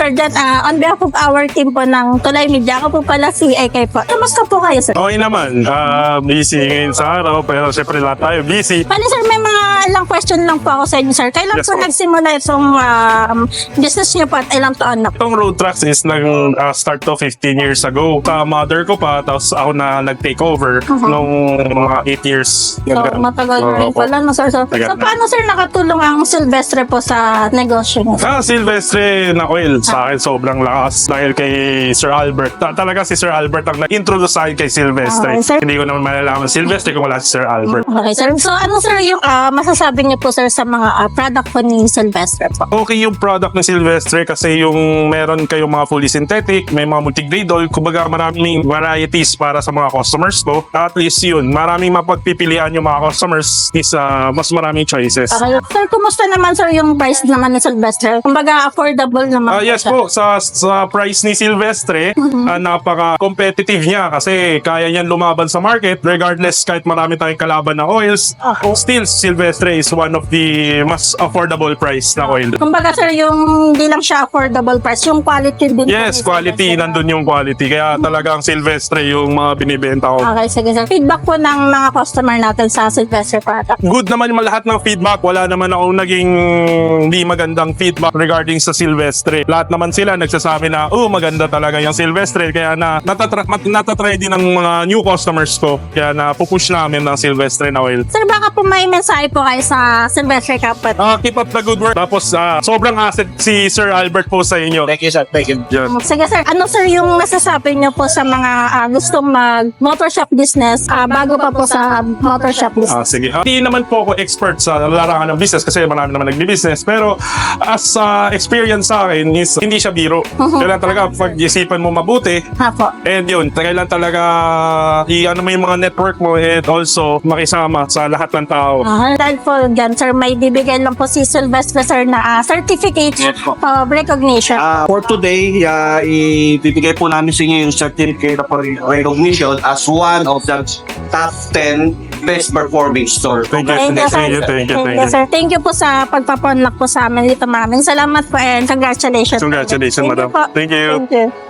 Sir Jan, on behalf of our team po ng Tulay Media, ako po pala si AK po. Kamusta po kayo, sir? Okay naman. Busy ngayon sa araw, pero syempre lahat tayo busy. Bali, sir, may mga ilang question lang po ako sa inyo, sir. Kailan Yes, po po. nagsimula itong business niyo po at ilang taon na po? Itong road trucks is start to 15 years ago. Sa mother ko pa, tapos ako na nag-take over nung mga 8 years. So, matagal na rin pala, no, sir. So, Tagal na. paano, sir, nakatulong ang Silvestre po sa negosyo niyo? Silvestre na oil sa akin sobrang lakas dahil kay Sir Albert. Talaga si Sir Albert ang nag-introduce sa akin kay Silvestre. Okay, sir. Hindi ko naman malalaman Silvestre kung wala si Sir Albert. Okay, sir. So, ano, sir, yung masasabi niyo po, sir, sa mga product po ni Silvestre po? Okay yung product ng Silvestre kasi yung meron kayong mga fully synthetic, may mga multi-grade oil, kumbaga maraming varieties para sa mga customers ko. At least yun, maraming mapagpipilian yung mga customers is mas maraming choices. Okay. Sir, kumusta naman, sir, yung price naman ni Silvestre? Kumbaga, affordable naman. Yes siya. po, sa price ni Silvestre, napaka-competitive niya kasi kaya niyan lumaban sa market regardless kahit marami tayong kalaban na oils. Still, Silvestre is one of the mas affordable price na oil. Kumbaga, sir, yung hindi lang siya affordable price, yung quality din. Yes, po ni quality, Silvestre. nandun yung quality. Kaya talagang Silvestre yung mga binibenta ko. Okay, sige, sir. Feedback po ng mga customer natin sa Silvestre product. Good naman yung lahat ng feedback. Wala naman akong naging hindi magandang feedback regarding sa Silvestre. Lahat naman sila nagsasabi na, maganda talaga yung Silvestre. Kaya natatry din ng mga new customers ko. Kaya pupush namin ng Silvestre na oil. Sir, baka po may mensahe po kayo sa Silvestre Company. Keep up the good work. Tapos sobrang asset si Sir Albert po sa inyo. Thank you, sir. Thank you. Yan. Sige, sir. Ano, sir, yung nasasabi niyo po sa mga gustong mag-motor shop business bago pa po sa motor shop business? Sige. Hindi naman po ako expert sa larangan ng business kasi marami naman nagbi-business. Pero as experience sa akin is hindi siya biro. Kailan talaga pag-isipan mo mabuti. Hapo. And yun, kailan talaga i-ano mo yung mga network mo and also makisama sa lahat ng tao. Dahil po dyan, sir, may bibigay lang po si Silvestre, sir, na certificate Yes po. of recognition. For today, ibibigay po namin sa inyo yung certificate of recognition as one of the top 10 best performing store. Thank you, Thank you, sir. thank you, thank you, thank you. sir. Thank you po sa pagpapunlak po sa amin dito. Maraming salamat po and congratulations. Congratulations, Thank you madam. po. Thank you. Thank you.